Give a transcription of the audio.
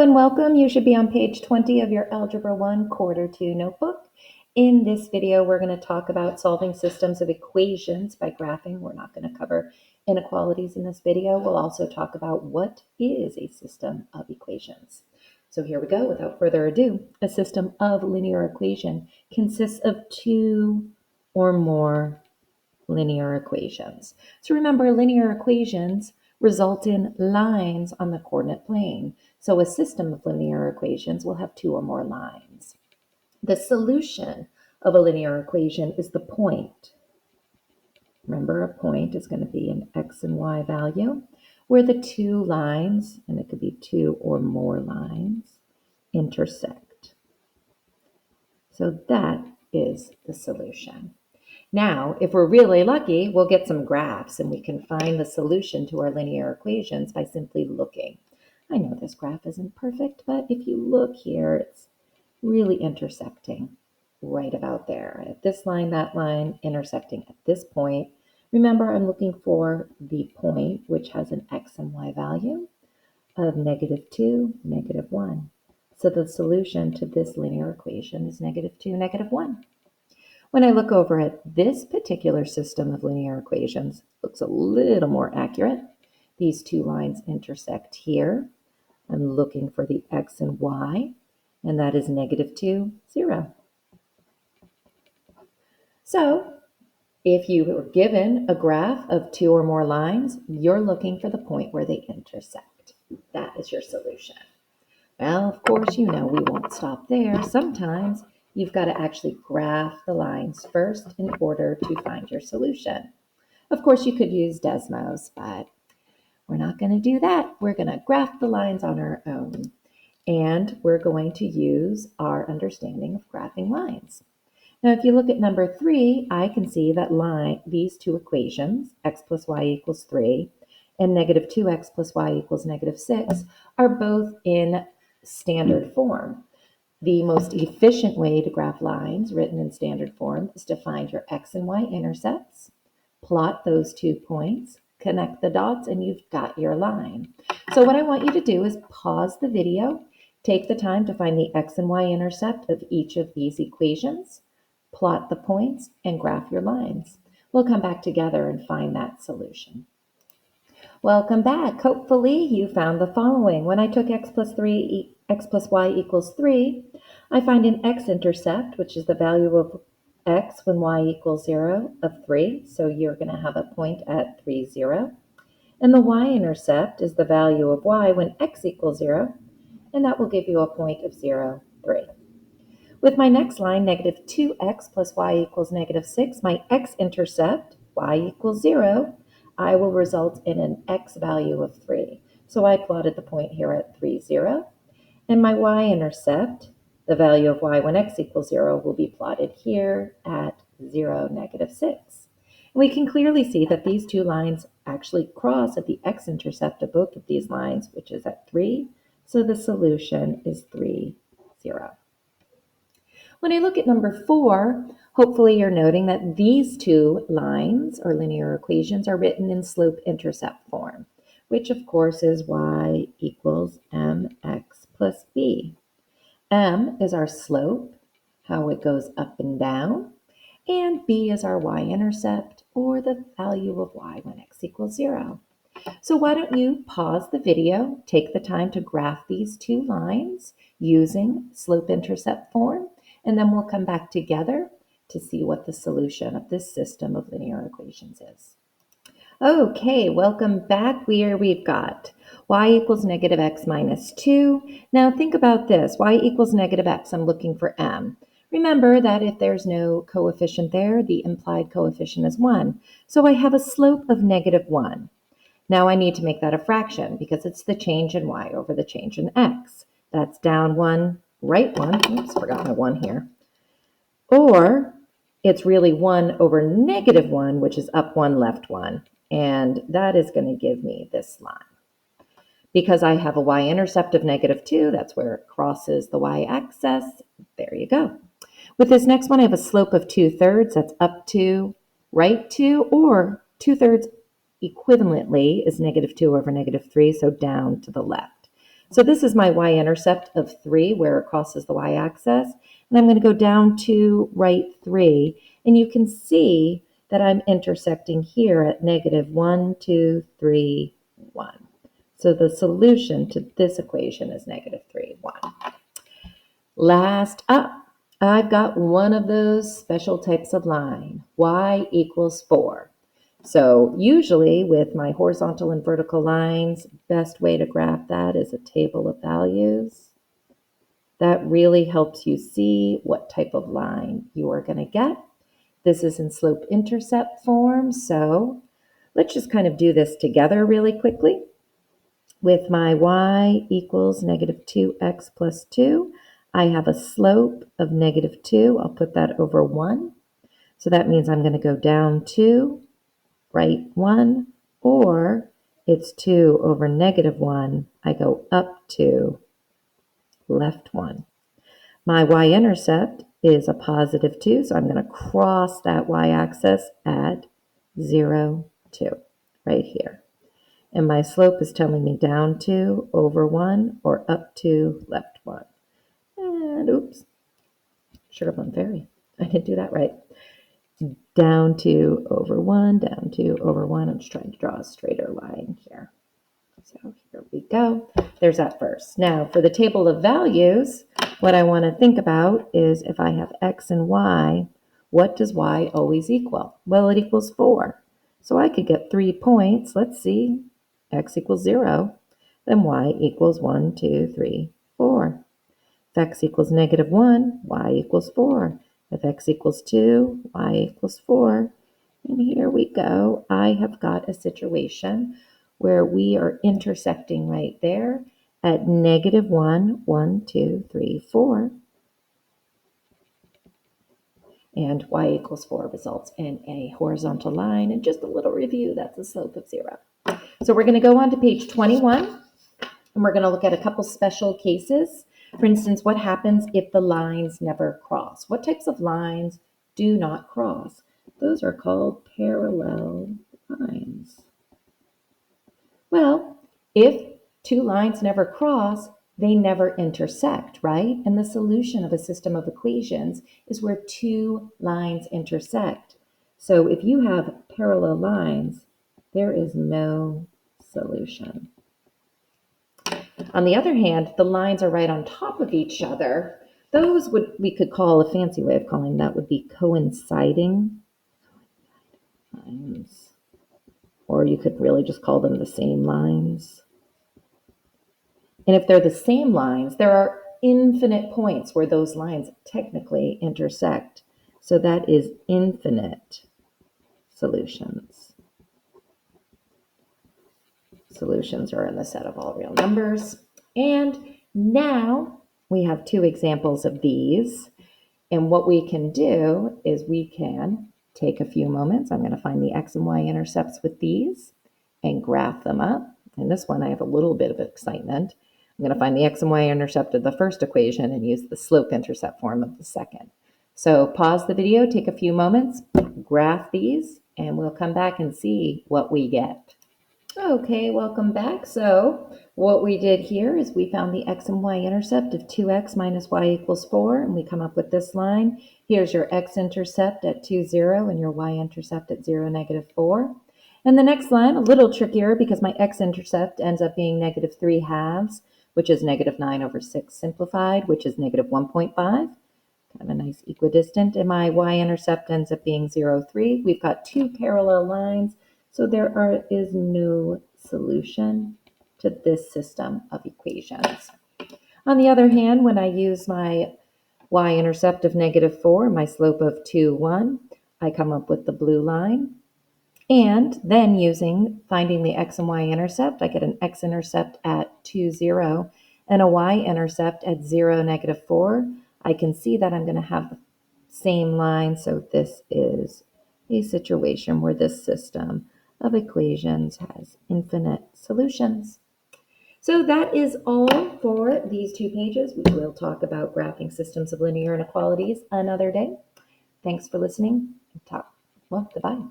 and welcome. You should be on page 20 of your Algebra 1 Quarter 2 notebook. In this video, we're going to talk about solving systems of equations by graphing. We're not going to cover inequalities in this video. We'll also talk about what is a system of equations. So here we go. Without further ado, a system of linear equation consists of two or more linear equations. So remember, linear equations result in lines on the coordinate plane. So a system of linear equations will have two or more lines. The solution of a linear equation is the point. Remember, a point is going to be an x and y value where the two lines, and it could be two or more lines, intersect. So that is the solution. Now, if we're really lucky, we'll get some graphs and we can find the solution to our linear equations by simply looking. I know this graph isn't perfect, but if you look here, it's really intersecting right about there. At this line, that line, intersecting at this point. Remember, I'm looking for the point which has an x and y value of -2, -1. So the solution to this linear equation is -2, -1. When I look over at this particular system of linear equations, it looks a little more accurate. These two lines intersect here. I'm looking for the x and y, and that is -2, 0. So if you were given a graph of two or more lines, you're looking for the point where they intersect. That is your solution. Well, of course, you know we won't stop there. Sometimes you've got to actually graph the lines first in order to find your solution. Of course, you could use Desmos, but we're not going to do that. We're going to graph the lines on our own, and we're going to use our understanding of graphing lines. Now, if you look at number 3, I can see that these two equations, x plus y equals 3 and -2x plus y equals -6, are both in standard form. The most efficient way to graph lines written in standard form is to find your x and y intercepts, plot those 2 points, connect the dots, and you've got your line. So what I want you to do is pause the video, take the time to find the x and y intercept of each of these equations, plot the points, and graph your lines. We'll come back together and find that solution. Welcome back. Hopefully you found the following. When I took x plus y equals 3, I find an x-intercept, which is the value of x when y equals 0 of 3. So you're going to have a point at 3, 0. And the y-intercept is the value of y when x equals 0, and that will give you a point of 0, 3. With my next line, -2x plus y equals -6, my x-intercept, y equals 0, I will result in an x value of 3. So I plotted the point here at 3, 0. And my y-intercept, the value of y when x equals 0, will be plotted here at 0, -6. And we can clearly see that these two lines actually cross at the x-intercept of both of these lines, which is at 3. So the solution is 3, 0. When I look at number 4, hopefully you're noting that these two lines or linear equations are written in slope-intercept form, which of course is y equals mx plus b. M is our slope, how it goes up and down, and b is our y-intercept, or the value of y when x equals 0. So why don't you pause the video, take the time to graph these two lines using slope-intercept form, and then we'll come back together to see what the solution of this system of linear equations is. Okay, welcome back. We've got y equals -x minus 2. Now think about this. Y equals -x. I'm looking for m. Remember that if there's no coefficient there, the implied coefficient is 1. So I have a slope of -1. Now I need to make that a fraction because it's the change in y over the change in x. That's down 1, right 1. Oops, forgot my 1 here. Or it's really 1 over -1, which is up 1, left 1. And that is going to give me this line. Because I have a y-intercept of -2, that's where it crosses the y-axis. There you go. With this next one, I have a slope of 2/3. That's up 2, right 2, or 2/3 equivalently is -2 over -3, so down to the left. So this is my y-intercept of 3 where it crosses the y-axis. And I'm going to go down to right 3. And you can see that I'm intersecting here at negative 1, 2, 3, 1. So the solution to this equation is negative 3, 1. Last up, I've got one of those special types of line, y equals 4. So usually with my horizontal and vertical lines, best way to graph that is a table of values. That really helps you see what type of line you are going to get. This is in slope-intercept form, so let's just kind of do this together really quickly. With my y equals negative 2x plus 2, I have a slope of negative 2. I'll put that over 1. So that means I'm going to go down 2, right 1, or it's 2 over negative 1. I go up 2, left 1. My y-intercept is a positive 2, so I'm going to cross that y-axis at 0, 2, right here. And my slope is telling me down 2 over 1 or up 2, left 1. And oops, sugar plum fairy. I didn't do that right. Down 2 over 1, down 2 over 1. I'm just trying to draw a straighter line here. So here we go. There's that first. Now for the table of values, what I want to think about is if I have x and y, what does y always equal? Well, it equals 4. So I could get 3 points. Let's see. X equals 0. Then y equals 1, 2, 3, 4. If x equals negative 1, y equals 4. If x equals 2, y equals 4. And here we go. I have got a situation where we are intersecting right there at negative 1, 1, 2, 3, 4. And y equals 4 results in a horizontal line. And just a little review, that's a slope of 0. So we're going to go on to page 21, and we're going to look at a couple special cases. For instance, what happens if the lines never cross? What types of lines do not cross? Those are called parallel lines. Well, if two lines never cross, they never intersect, right? And the solution of a system of equations is where two lines intersect. So if you have parallel lines, there is no solution. On the other hand, the lines are right on top of each other. Those we could call, a fancy way of calling that would be coinciding lines. Or you could really just call them the same lines. And if they're the same lines, there are infinite points where those lines technically intersect. So that is infinite solutions. Solutions are in the set of all real numbers. And now we have two examples of these. And what we can do is we can take a few moments. I'm going to find the x and y intercepts with these and graph them up. In this one, I have a little bit of excitement. I'm going to find the x and y intercept of the first equation and use the slope-intercept form of the second. So pause the video, take a few moments, graph these, and we'll come back and see what we get. Okay, welcome back. So what we did here is we found the x and y intercept of 2x minus y equals 4, and we come up with this line. Here's your x-intercept at 2, 0, and your y-intercept at 0, negative 4. And the next line, a little trickier because my x-intercept ends up being negative 3 halves, which is negative 9 over 6 simplified, which is negative 1.5. Kind of a nice equidistant. And my y-intercept ends up being 0, 3. We've got two parallel lines. So there is no solution to this system of equations. On the other hand, when I use my y-intercept of negative 4, my slope of 2, 1, I come up with the blue line. And then finding the x and y-intercept, I get an x-intercept at 2, 0, and a y-intercept at 0, negative 4. I can see that I'm going to have the same line, so this is a situation where this system of equations has infinite solutions. So that is all for these 2 pages. We will talk about graphing systems of linear inequalities another day. Thanks for listening. Goodbye.